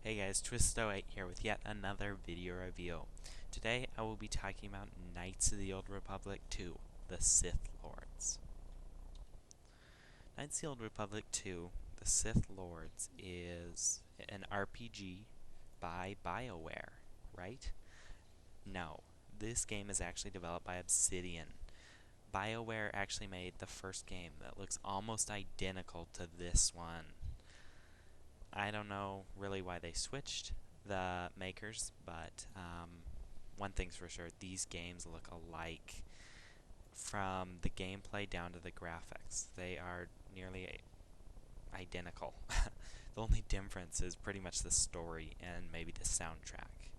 Hey guys, Twisto8 here with yet another video review. Today I will be talking about Knights of the Old Republic 2, the Sith Lords. Knights of the Old Republic 2, the Sith Lords is an RPG by BioWare, right? No, this game is actually developed by Obsidian. BioWare actually made the first game that looks almost identical to this one. I don't know really why they switched the makers, but one thing's for sure, these games look alike from the gameplay down to the graphics. They are nearly identical. The only difference is pretty much the story and maybe the soundtrack.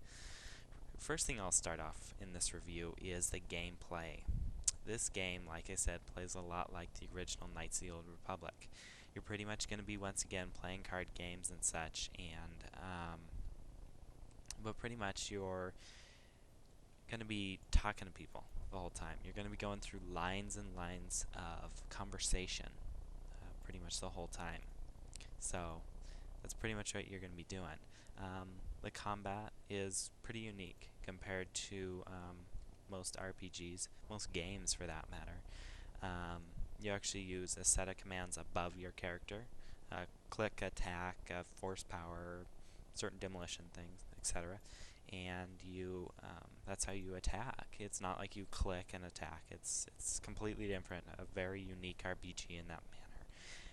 First thing I'll start off in this review is the gameplay. This game, like I said, plays a lot like the original Knights of the Old Republic. You're pretty much going to be, once again, playing card games and such, but pretty much you're going to be talking to people the whole time. You're going to be going through lines and lines of conversation pretty much the whole time. So that's pretty much what you're going to be doing. The combat is pretty unique compared to most RPGs, most games for that matter. You actually use a set of commands above your character. Click, attack, force power, certain demolition things, etc. And that's how you attack. It's not like you click and attack. It's completely different, a very unique RPG in that manner.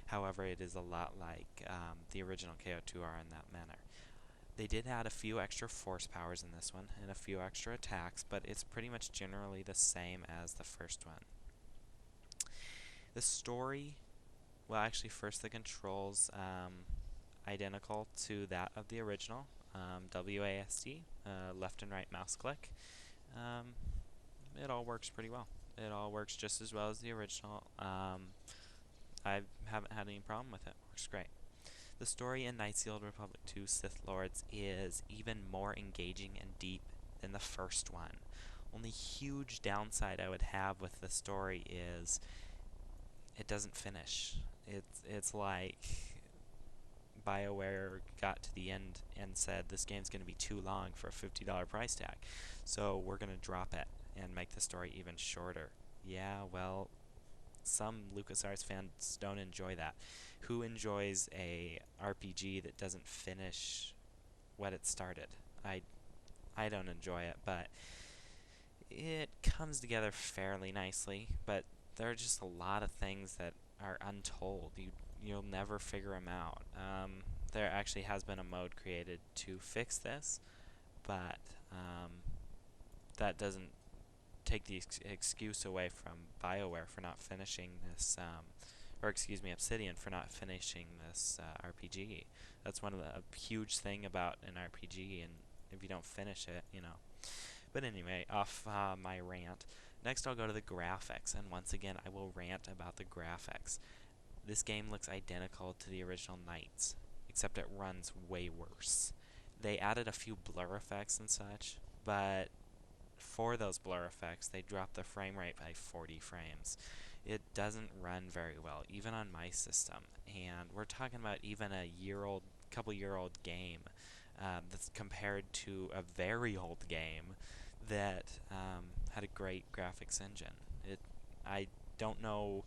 However, it is a lot like the original KO2R in that manner. They did add a few extra force powers in this one and a few extra attacks, but it's pretty much generally the same as the first one. The story, well, actually, first the controls identical to that of the original. WASD, left and right mouse click. It all works pretty well. It all works just as well as the original. I haven't had any problem with it. Works great. The story in Knights of the Old Republic 2 Sith Lords is even more engaging and deep than the first one. Only huge downside I would have with the story is it doesn't finish. It's like BioWare got to the end and said this game's going to be too long for a $50 price tag, so we're going to drop it and make the story even shorter. Yeah, well, some LucasArts fans don't enjoy that. Who enjoys a RPG that doesn't finish what it started? I don't enjoy it, but it comes together fairly nicely, but there are just a lot of things that are untold. You'll never figure them out. There actually has been a mode created to fix this, but that doesn't take the excuse away from BioWare for not finishing this, or excuse me, Obsidian for not finishing this RPG. That's one of the huge thing about an RPG, and if you don't finish it, you know. But anyway, off my rant. Next I'll go to the graphics, and once again I will rant about the graphics. This game looks identical to the original Knights, except it runs way worse. They added a few blur effects and such, but for those blur effects they dropped the frame rate by 40 frames. It doesn't run very well, even on my system, and we're talking about even a couple-year-old game that's compared to a very old game that had a great graphics engine. I don't know.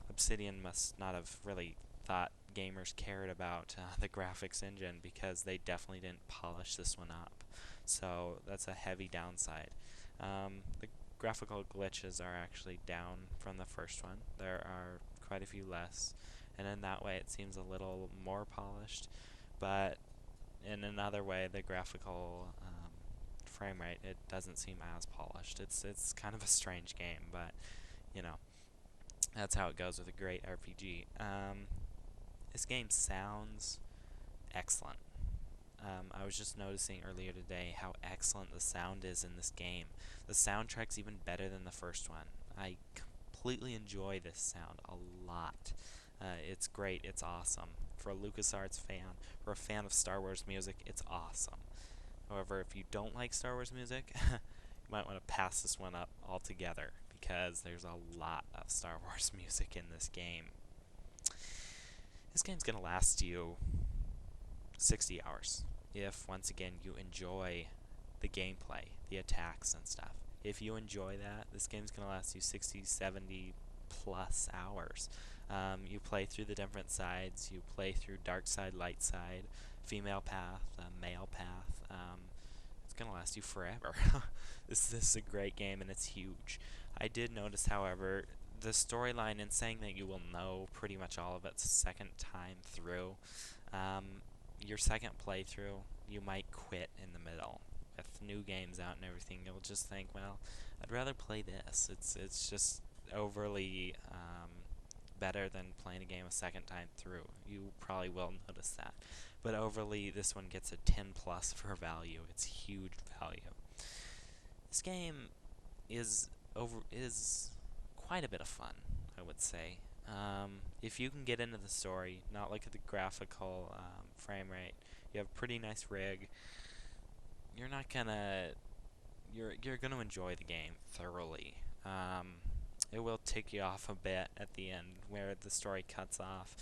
Obsidian must not have really thought gamers cared about the graphics engine, because they definitely didn't polish this one up. So that's a heavy downside. The graphical glitches are actually down from the first one. There are quite a few less, and in that way it seems a little more polished, but in another way the graphical frame rate, it doesn't seem as polished. It's kind of a strange game, but you know, that's how it goes with a great RPG. This game sounds excellent. I was just noticing earlier today how excellent the sound is in this game. The soundtrack's even better than the first one. I completely enjoy this sound a lot. It's great. It's awesome. For a LucasArts fan, or a fan of Star Wars music, it's awesome. However, if you don't like Star Wars music, you might want to pass this one up altogether, because there's a lot of Star Wars music in this game. This game's going to last you 60 hours. If, once again, you enjoy the gameplay, the attacks and stuff. If you enjoy that, this game's going to last you 60, 70 plus hours. You play through the different sides. You play through dark side, light side, female path, male path. It's going to last you forever. This is a great game, and it's huge. I did notice, however, the storyline, in saying that you will know pretty much all of it second time through. Your second playthrough, you might quit in the middle. With new games out and everything, you'll just think, well, I'd rather play this. It's just overly better than playing a game a second time through. You probably will notice that. But overly, this one gets a 10 plus for value. It's huge value. This game is quite a bit of fun, I would say. If you can get into the story, not look at the graphical frame rate, you have a pretty nice rig, you're gonna enjoy the game thoroughly. It will tick you off a bit at the end where the story cuts off,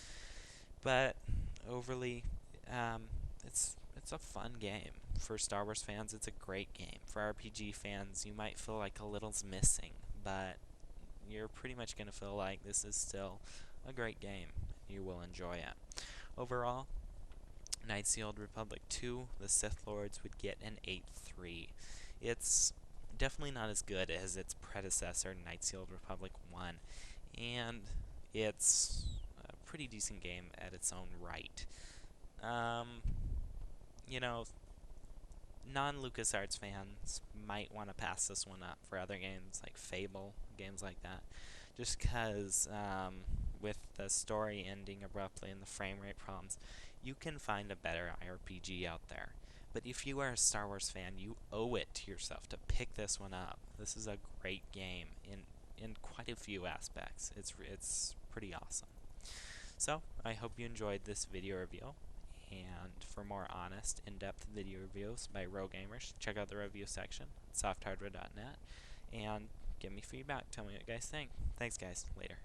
but overly, it's a fun game. For Star Wars fans, it's a great game. For RPG fans, you might feel like a little's missing, but you're pretty much going to feel like this is still a great game. You will enjoy it. Overall, Knights of the Old Republic 2, the Sith Lords would get an 8.3. It's definitely not as good as its predecessor, Knights of the Old Republic 1, and it's a pretty decent game at its own right. You know, non-LucasArts fans might want to pass this one up for other games like Fable, games like that, just because with the story ending abruptly and the frame rate problems, you can find a better RPG out there. But if you are a Star Wars fan, you owe it to yourself to pick this one up. This is a great game in quite a few aspects. It's pretty awesome. So, I hope you enjoyed this video review. And for more honest, in-depth video reviews by Rogue Gamers, check out the review section at softhardware.net and give me feedback. Tell me what you guys think. Thanks, guys. Later.